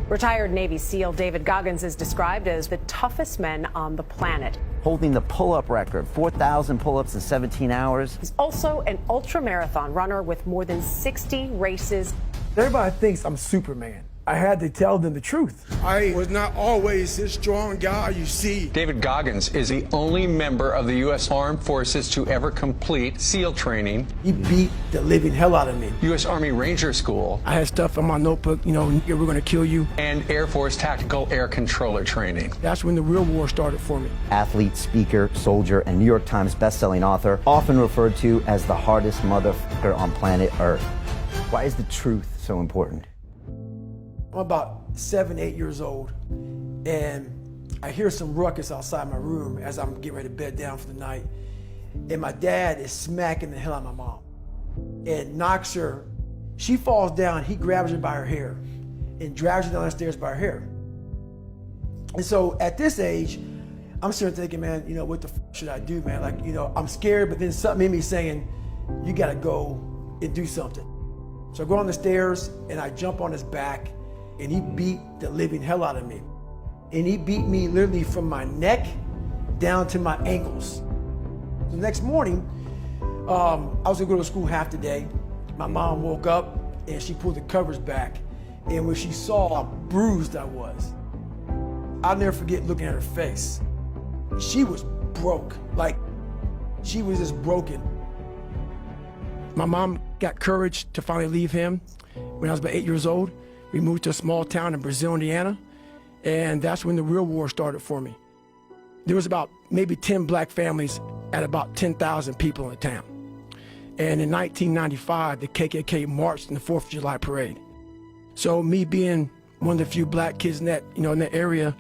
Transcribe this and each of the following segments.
Retired Navy SEAL David Goggins is described as the toughest man on the planet. Holding the pull-up record, 4,000 pull-ups in 17 hours. He's also an ultra-marathon runner with more than 60 races. Everybody thinks I'm Superman. I had to tell them the truth. I was not always this strong guy you see. David Goggins is the only member of the U.S. Armed Forces to ever complete SEAL training. He beat the living hell out of me. U.S. Army Ranger School. I had stuff in my notebook, we're going to kill you. And Air Force Tactical Air Controller training. That's when the real war started for me. Athlete, speaker, soldier, and New York Times best-selling author, often referred to as the hardest motherfucker on planet Earth. Why is the truth so important? I'm about 7, 8 years old, and I hear some ruckus outside my room as I'm getting ready to bed down for the night. And my dad is smacking the hell out of my mom and knocks her. She falls down, he grabs her by her hair and drags her down the stairs by her hair. And so at this age, I'm sitting thinking, man, what the should I do, man? Like, I'm scared, but then something in me saying, you gotta go and do something. So I go on the stairs and I jump on his back, and he beat the living hell out of me. And he beat me literally from my neck down to my ankles. The next morning, I was gonna go to school half the day. My mom woke up and she pulled the covers back. And when she saw how bruised I was, I'll never forget looking at her face. She was broke, like she was just broken. My mom got courage to finally leave him when I was about 8 years old. We moved to a small town in Brazil, Indiana, and that's when the real war started for me. There was about maybe 10 black families at about 10,000 people in the town. And in 1995, the KKK marched in the 4th of July parade. So me being one of the few black kids in that, in that area,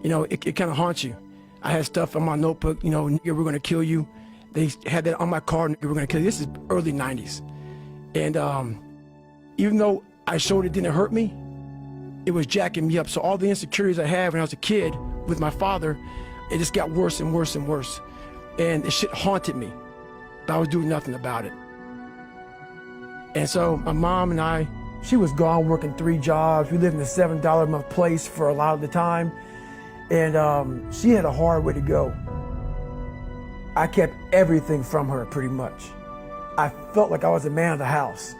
it kind of haunts you. I had stuff on my notebook, we're gonna kill you. They had that on my card, we're gonna kill you. This is early 90s. And even though I showed it didn't hurt me, it was jacking me up. So all the insecurities I had when I was a kid with my father, it just got worse and worse and worse. And the shit haunted me, but I was doing nothing about it. And so my mom and I, she was gone working 3 jobs. We lived in a $7 a month place for a lot of the time. And she had a hard way to go. I kept everything from her pretty much. I felt like I was a man of the house.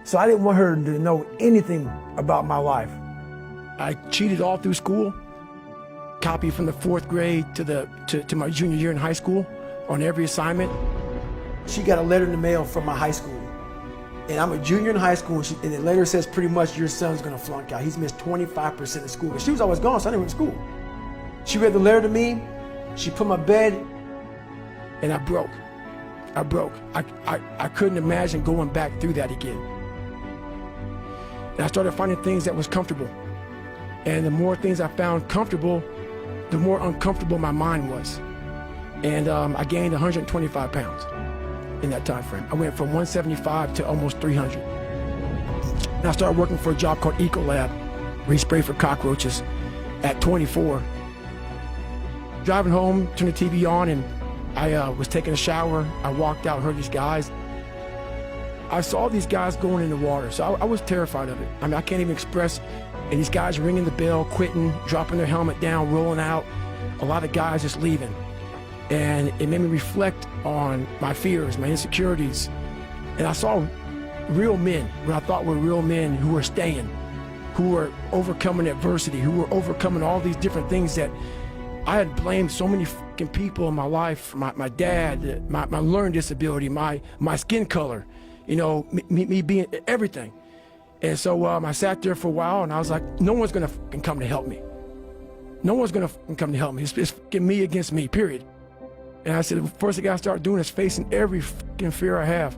So I didn't want her to know anything about my life. I cheated all through school, copied from the 4th grade to my junior year in high school on every assignment. She got a letter in the mail from my high school. And I'm a junior in high school, and the letter says pretty much your son's gonna flunk out. He's missed 25% of school. But she was always gone, so I didn't went to school. She read the letter to me, she put my bed, and I broke. I couldn't imagine going back through that again. And I started finding things that was comfortable. And the more things I found comfortable, the more uncomfortable my mind was. And I gained 125 pounds in that time frame. I went from 175 to almost 300. And I started working for a job called Ecolab, where he sprayed for cockroaches at 24. Driving home, turned the TV on, and I was taking a shower. I walked out, heard these guys. I saw these guys going in the water, so I was terrified of it. I mean, I can't even express. And these guys ringing the bell, quitting, dropping their helmet down, rolling out. A lot of guys just leaving. And it made me reflect on my fears, my insecurities. And I saw real men, what I thought were real men who were staying, who were overcoming adversity, who were overcoming all these different things that I had blamed so many fucking people in my life, my dad, my learning disability, my skin color, me being everything. And so I sat there for a while and I was like, no one's gonna fucking come to help me. No one's gonna fucking come to help me. It's fucking me against me, period. And I said, the first thing I gotta start doing is facing every fucking fear I have.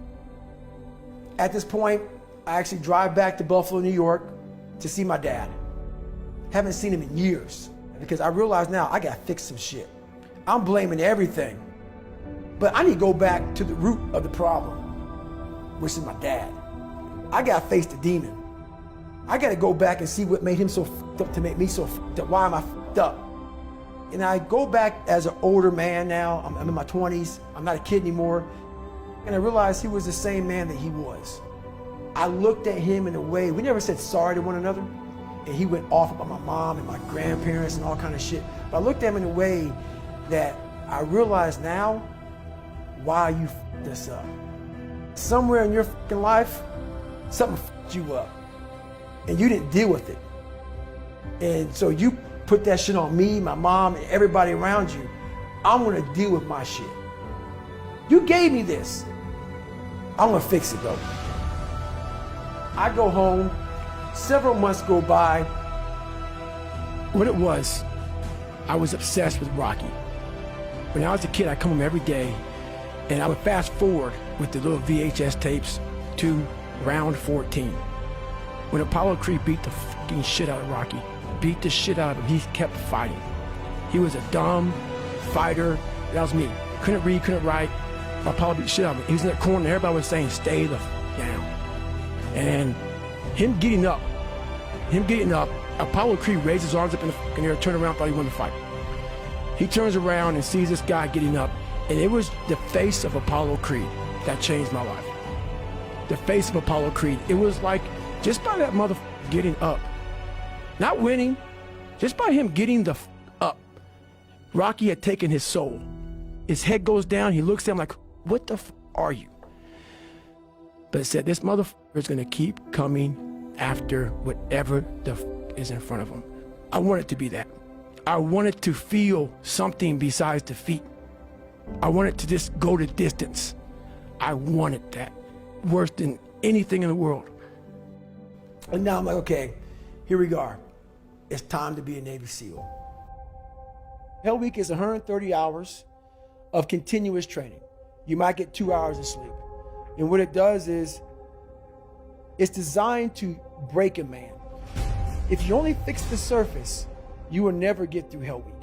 At this point, I actually drive back to Buffalo, New York to see my dad. Haven't seen him in years because I realize now I gotta fix some shit. I'm blaming everything, but I need to go back to the root of the problem, which is my dad. I gotta face the demon. I gotta go back and see what made him so fucked up to make me so fucked up. Why am I fucked up? And I go back as an older man now. I'm in my 20s. I'm not a kid anymore. And I realized he was the same man that he was. I looked at him in a way, we never said sorry to one another. and he went off about my mom and my grandparents and all kind of shit. But I looked at him in a way that I realize now why you f***ed this up. Somewhere in your fucking life, something f***ed you up, and you didn't deal with it. And so you put that shit on me, my mom, and everybody around you. I'm gonna deal with my shit. You gave me this. I'm gonna fix it though. I go home, several months go by. What it was, I was obsessed with Rocky. When I was a kid, I'd come home every day, and I would fast forward with the little VHS tapes to round 14. When Apollo Creed beat the fucking shit out of Rocky, beat the shit out of him, he kept fighting. He was a dumb fighter. That was me. Couldn't read, couldn't write. Apollo beat the shit out of him. He was in that corner, and everybody was saying, stay the down. And him getting up, Apollo Creed raised his arms up in the fucking air, turned around, thought he won the fight. He turns around and sees this guy getting up, and it was the face of Apollo Creed that changed my life. The face of Apollo Creed. It was like, just by that motherfucker getting up, not winning, just by him getting the up, Rocky had taken his soul. His head goes down, he looks at him like, what the are you? But it said, this motherfucker is gonna keep coming after whatever the is in front of him. I want it to be that. I wanted to feel something besides defeat. I wanted to just go the distance. I wanted that worse than anything in the world. And now I'm like, okay, here we go. It's time to be a Navy SEAL. Hell Week is 130 hours of continuous training. You might get 2 hours of sleep. And what it does is, it's designed to break a man. If you only fix the surface, you will never get through Hell Week.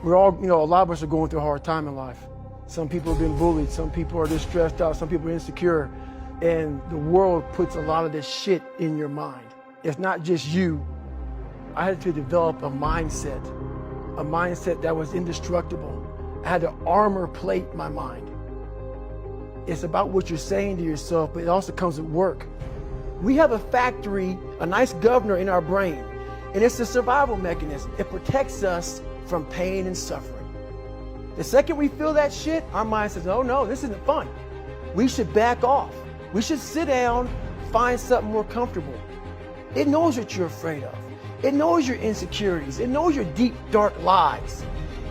We're all, a lot of us are going through a hard time in life. Some people have been bullied, some people are just stressed out, some people are insecure. And the world puts a lot of this shit in your mind. It's not just you. I had to develop a mindset that was indestructible. I had to armor plate my mind. It's about what you're saying to yourself, but it also comes with work. We have a factory, a nice governor in our brain, and it's a survival mechanism. It protects us from pain and suffering. The second we feel that shit, our mind says, oh no, this isn't fun. We should back off. We should sit down, find something more comfortable. It knows what you're afraid of. It knows your insecurities. It knows your deep, dark lies.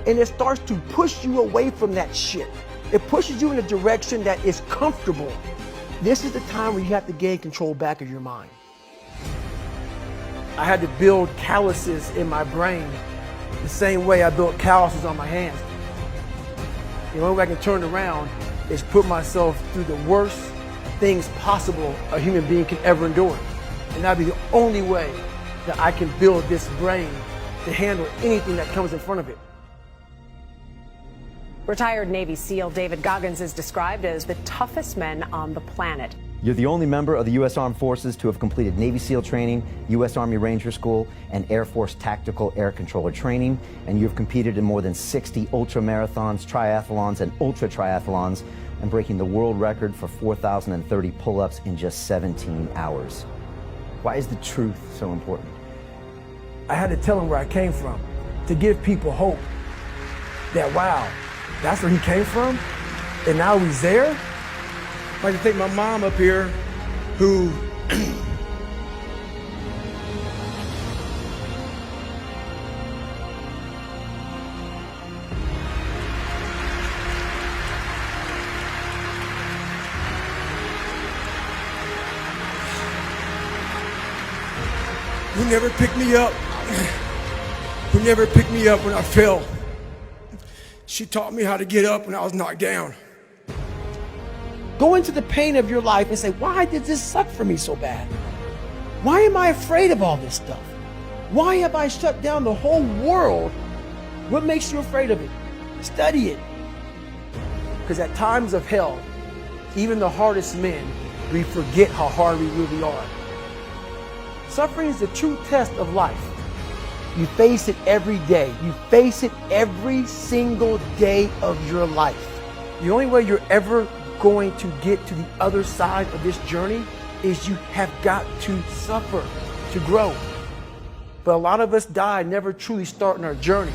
And it starts to push you away from that shit. It pushes you in a direction that is comfortable. This is the time where you have to gain control back of your mind. I had to build calluses in my brain the same way I built calluses on my hands. The only way I can turn around is put myself through the worst things possible a human being can ever endure. And that'd be the only way that I can build this brain to handle anything that comes in front of it. Retired Navy SEAL David Goggins is described as the toughest men on the planet. You're the only member of the U.S. Armed Forces to have completed Navy SEAL training, U.S. Army Ranger School, and Air Force Tactical Air Controller training, and you've competed in more than 60 ultra-marathons, triathlons, and ultra-triathlons, and breaking the world record for 4,030 pull-ups in just 17 hours. Why is the truth so important? I had to tell him where I came from, to give people hope that, wow, that's where he came from, and now he's there. I'd like to thank my mom up here, who never picked me up, who never picked me up when I fell. She taught me how to get up when I was knocked down. go into the pain of your life and say, why did this suck for me so bad? Why am I afraid of all this stuff? Why have I shut down the whole world? What makes you afraid of it? Study it. Because at times of hell, even the hardest men, we forget how hard we really are. Suffering is the true test of life. You face it every day. You face it every single day of your life. The only way you're ever going to get to the other side of this journey is you have got to suffer to grow. But a lot of us die never truly starting our journey.